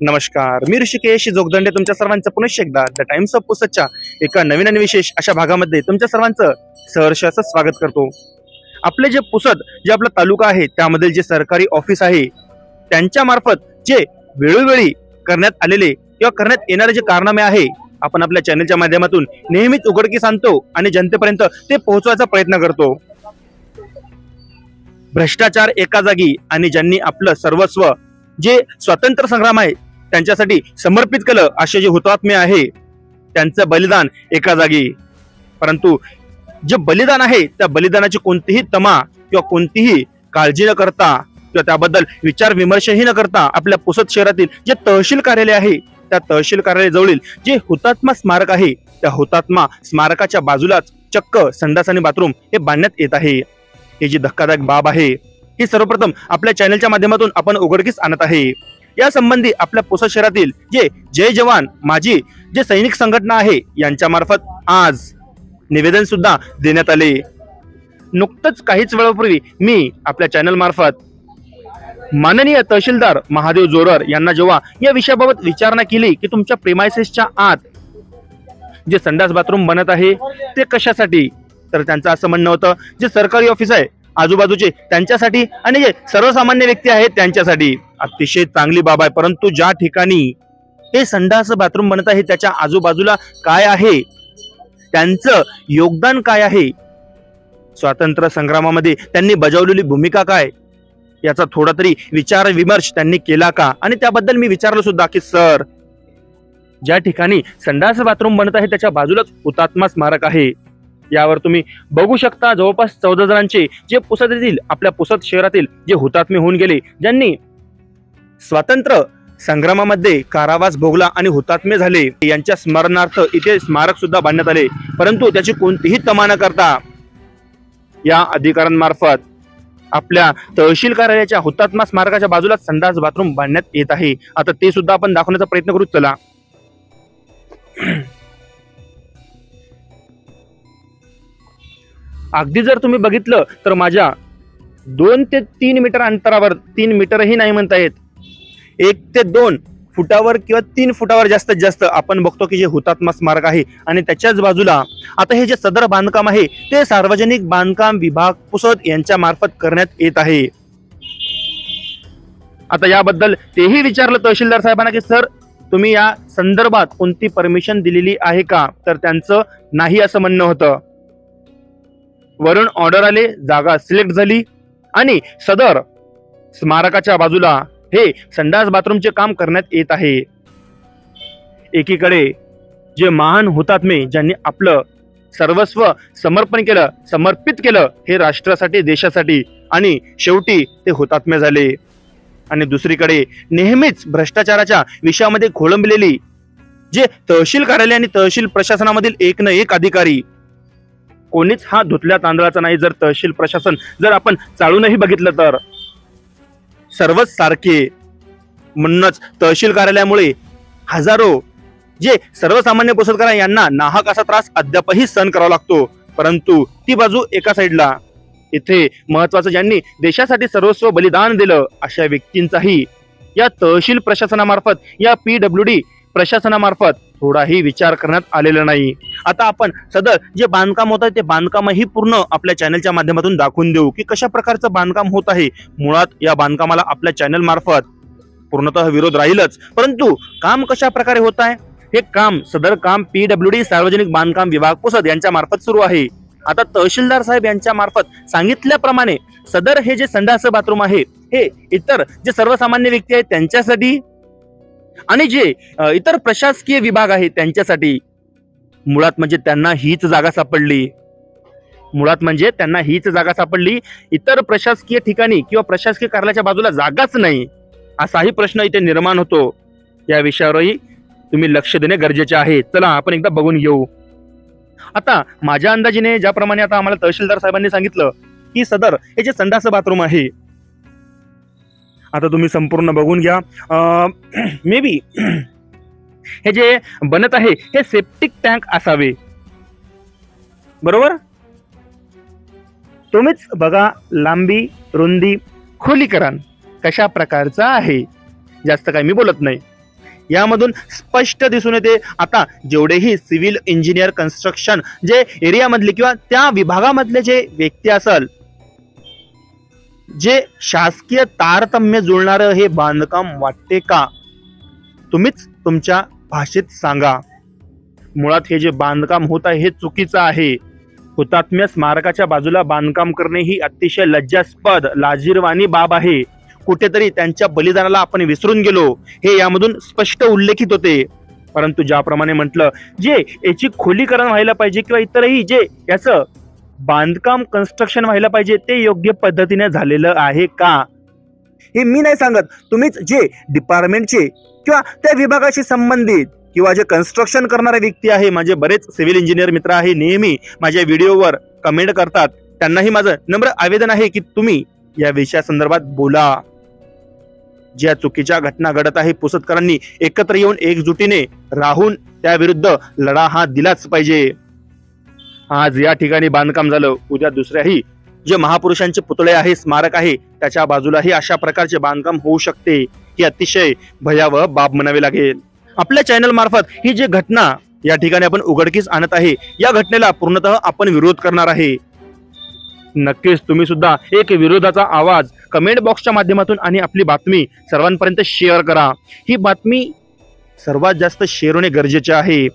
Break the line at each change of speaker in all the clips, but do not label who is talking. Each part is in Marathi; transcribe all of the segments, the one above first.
नमस्कार, मी ऋषिकेश जोगदंडे तुमच्या सर्वांचं पुनश्च एकदा द टाइम्स ऑफ पुसदच्या एका नवीन आणि विशेष अशा भागामध्ये तुमच्या सर्वांचं सहर्ष असं स्वागत करतो। आपले जे पुसद जे आपला तालुका आहे त्यामधील जे सरकारी ऑफिस आहे त्यांच्या मार्फत जे वेळोवेळी करण्यात आलेले किंवा करण्यात येणारे जे कारनामे आहे आपण आपल्या चॅनलच्या माध्यमातून नेहमीच उघडकीस आणतो आणि जनतेपर्यंत ते पोहोचवायचा प्रयत्न करतो। भ्रष्टाचार एका जागी आणि ज्यांनी आपलं सर्वस्व जे स्वातंत्र्य संग्राम आहे त्यांच्यासाठी समर्पित केलं असे जे हुतात्मे आहे त्यांचं बलिदान एका जागी, परंतु जे बलिदान आहे त्या बलिदानाची कोणतीही तमा किंवा कोणतीही काळजी न करता किंवा त्याबद्दल विचार विमर्शही न करता आपल्या पुसद शहरातील जे तहसील कार्यालय आहे त्या तहसील कार्यालय जवळील जे हुतात्मा स्मारक आहे त्या हुतात्मा स्मारकाच्या बाजूलाच चक्क संडास आणि बाथरूम हे बांधण्यात येत आहे। ही जी धक्कादायक बाब आहे ही सर्वप्रथम आपल्या चॅनलच्या माध्यमातून आपण उघडकीस आणत आहे। या संबंधी आपल्या पुसद शहरातील जे जय जवान माझी जे सैनिक संघटना आहे यांच्या मार्फत आज निवेदन सुद्धा देण्यात आले। नुकतंच काहीच वेळापूर्वी मी आपल्या चॅनल मार्फत माननीय तहसीलदार महादेव जोरर यांना जेव्हा या विषयाबाबत विचारणा केली की तुमच्या प्रेमायसेसच्या आत जे संडास बाथरूम बनत आहे ते कशासाठी, तर त्यांचं असं म्हणणं होतं जे सरकारी ऑफिस आहे आजूबाजूचे त्यांच्यासाठी आणि जे सर्वसामान्य व्यक्ती आहेत त्यांच्यासाठी। अतिशय चांगली बाब आहे, परंतु ज्या ठिकाणी हे संडास बाथरूम बनत आहे त्याच्या आजूबाजूला काय आहे, त्यांचं योगदान काय आहे, स्वातंत्र्य संग्रामामध्ये त्यांनी बजावलेली भूमिका काय याचा थोडा तरी विचार विमर्श त्यांनी केला का। आणि त्याबद्दल मी विचारलं सुद्धा की सर ज्या ठिकाणी संडास बाथरूम बनत आहे त्याच्या बाजूलाच हुतात्मा स्मारक आहे, यावर तुम्ही बघू शकता जवळपास 14 जणांचे जे पुसद येथील आपल्या पुसद शहरातील जे हुतात्मे होऊन गेले ज्यांनी स्वातंत्र्य संग्रामामध्ये कारावास भोगला आणि हुतात्मे झाले यांच्या स्मरणार्थ इथे स्मारक सुद्धा बांधण्यात आले, परंतु त्याची कोणतीही तमा न करता या अधिकाऱ्यांमार्फत आपल्या तहसील कार्यालयाच्या हुतात्मा स्मारकाच्या बाजूला संडास बाथरूम बांधण्यात येत आहे। आता ते सुद्धा आपण दाखवण्याचा प्रयत्न करू, चला। अगदी जर तुम्ही बघितलं तर माझ्या 2 ते 3 मीटर अंतरावर, 3 मीटरही नाही म्हणता येत, 1 ते 2 फुटावर किंवा 3 फुटावर जास्तीत जास्त आपण बघतो की जे हुतात्मा स्मारक आहे आणि त्याच्याच बाजूला आता हे जे सदर बांधकाम आहे ते सार्वजनिक बांधकाम विभाग पुसद यांच्या मार्फत करण्यात येत आहे। आता याबद्दल तेही विचारलं तहसीलदार साहेबांना की सर तुम्ही या संदर्भात कोणती परमिशन दिलेली आहे का, तर त्यांचं नाही असं म्हणणं होतं। वरून ऑर्डर आले, जागा सिलेक्ट झाली आणि सदर स्मारकाच्या बाजूला हे संडास बाथरूमचे काम करण्यात येत आहे। एकीकडे जे महान हुतात्मे ज्यांनी आपलं सर्वस्व समर्पित केलं हे राष्ट्रासाठी देशासाठी आणि शेवटी ते हुतात्मे झाले, आणि दुसरीकडे नेहमीच भ्रष्टाचाराच्या विषयामध्ये खोळंबलेली जे तहसील कार्यालय आणि तहसील प्रशासनामधील एक न एक अधिकारी, कोणीच हा धुतल्या तांदळाचा नाही। जर तहसील प्रशासन जर आपण चालूनही बघितलं तर सर्वच सारखे, म्हणूनच तहसील कार्यालयामुळे हजारो जे सर्वसामान्य पुसदकर यांना नाहक असा त्रास अद्यापही सहन करावा लागतो। परंतु ती बाजू एका साईडला, इथे महत्वाचं ज्यांनी देशासाठी सर्वस्व बलिदान दिलं अशा व्यक्तींचाही या तहसील प्रशासनामार्फत या PWD प्रशासनामार्फत थोडाही विचार करण्यात आलेला नाही। आता आपण सदर जे बांधकाम होत आहे ते बांधकामही पूर्ण आपल्या चॅनलच्या माध्यमातून दाखवून देऊ की कशा प्रकारचं बांधकाम होत आहे। मुळात या बांधकामाला आपल्या चॅनल मार्फत पूर्णतः विरोध राहीलच, परंतु काम कशा प्रकारे होत आहे हे काम, सदर काम PWD सार्वजनिक बांधकाम विभाग पुसद यांच्या मार्फत सुरू आहे। आता तहसीलदार साहेब यांच्या मार्फत सांगितल्याप्रमाणे सदर हे जे संडास बाथरूम आहे हे इतर जे सर्वसामान्य व्यक्ती आहेत त्यांच्यासाठी आणि जे इतर प्रशासकीय विभाग आहे त्यांच्यासाठी, मुळात म्हणजे त्यांना हीच जागा सापडली, इतर प्रशासकीय ठिकाणी किंवा प्रशासकीय कार्यालयाच्या बाजूला जागाच नाही असाही प्रश्न इथे निर्माण होतो। या विषयावरही तुम्ही लक्ष देणे गरजेचे आहे। चला आपण एकदा बघून घेऊ। आता माझ्या अंदाजीने ज्याप्रमाणे आता आम्हाला तहसीलदार साहेबांनी सांगितलं की सदर हे जे संडास बाथरूम आहे, आता तुम्ही संपूर्ण बघून घ्या। मे बी हे जे बनत आहे हे सेप्टिक टँक असावे, बरोबर? तुम्हीच बघा लांबी, रुंदी, खोलीकरण कशा प्रकारचा आहे, जास्त काही मी बोलत नाही। यामधून स्पष्ट दिसून येते आता जेवढेही सिव्हिल इंजिनियर कन्स्ट्रक्शन जे एरियामधले किंवा त्या विभागामधले जे व्यक्ती असल, जे शासकीय तारतम्य जुळणारं हे बांधकाम वाटते का? तुम्हीच तुमच्या भाषेत सांगा. मुळात हे जे बांधकाम होत आहे हे चुकीचं आहे. हुतात्म्य स्मारकाच्या बाजूला बांधकाम करणे ही अतिशय लज्जास्पद लाजिरवाणी बाब आहे. कुठेतरी त्यांच्या बलिदानाला आपण विसरून गेलो हे यामधून स्पष्ट उल्लेखित होते. परंतु ज्याप्रमाणे म्हटलं, जे याची खोलीकरण व्हायला पाहिजे किंवा इतरही जे याचं बांधकाम कन्स्ट्रक्शन व्हायला पाहिजे ते योग्य पद्धतीने झालेलं आहे का, हे मी नाही सांगत. तुम्हीच जे डिपार्टमेंटचे किंवा त्या विभागाशी संबंधित किंवा जे कन्स्ट्रक्शन करणारे व्यक्ती आहे, माझे बरेच सिव्हिल इंजिनियर मित्र आहे, नेहमी माझ्या व्हिडिओवर कमेंट करतात, त्यांनाही माझं नम्र आवेदन आहे की तुम्ही या विषयासंदर्भात बोला. ज्या चुकीच्या घटना घडत आहे, पुसदकरांनी एकत्र येऊन एकजुटीने राहून त्याविरुद्ध लढा हा दिलाच पाहिजे. आज या ठिकाणी बांधकाम झालं, उद्या दुसऱ्याही जे महापुरुषांचे पुतळे आहे, स्मारक आहे, त्याच्या बाजूलाही अशा प्रकारचे बांधकाम होऊ शकते. ही अतिशय भयावह बाब म्हणावी लागेल. आपल्या चॅनल मार्फत ही जी घटना या ठिकाणी आपण उघडकीस आणत आहे, या घटनेला पूर्णतः आपण विरोध करणार आहे. नक्कीच तुम्ही सुद्धा एक विरोधाचा आवाज कमेंट बॉक्सच्या माध्यमातून आणि आपली बातमी सर्वांपर्यंत शेअर करा. ही बातमी सर्वात जास्त शेअर होणे गरजेचे आहे.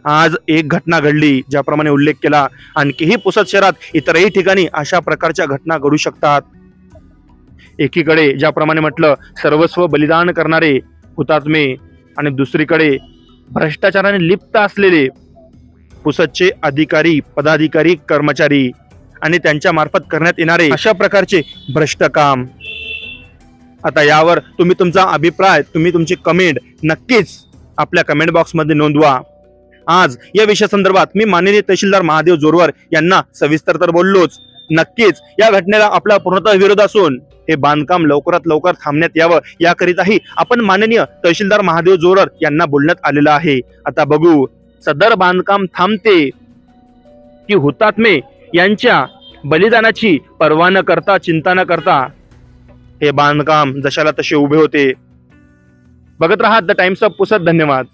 आज एक घटना घडली, ज्याप्रमाणे उल्लेख केला, आणखीही पुसद शहरात इतरही ठिकाणी अशा प्रकारच्या घटना घडू शकतात. एकीकडे ज्याप्रमाणे म्हटलं, सर्वस्व बलिदान करणारे हुतात्मे आणि दुसरीकडे भ्रष्टाचाराने लिप्त असलेले पुसदचे अधिकारी, पदाधिकारी, कर्मचारी आणि त्यांच्या मार्फत करण्यात येणारे अशा प्रकारचे भ्रष्ट काम. आता यावर तुम्ही तुमचा अभिप्राय, तुम्ही तुमची कमेंट नक्कीच आपल्या कमेंट बॉक्स मध्ये नोंदवा. आज या विषयासंदर्भात मी माननीय तहसीलदार महादेव जोरवर यांना सविस्तर तर बोललोच. नक्कीच या घटनेला आपला पूर्णतः विरोध असून हे बांधकाम लवकरात लवकर थांबण्यात यावं याकरिताही आपण माननीय तहसीलदार महादेव जोरवर यांना बोलण्यात आलेलं आहे. आता बघू सदर बांधकाम थांबते की हुतात्मे यांच्या बलिदानाची पर्वा न करता, चिंता न करता हे बांधकाम जशाला तसे उभे होते. बघत राहा द टाइम्स ऑफ पुसद. धन्यवाद.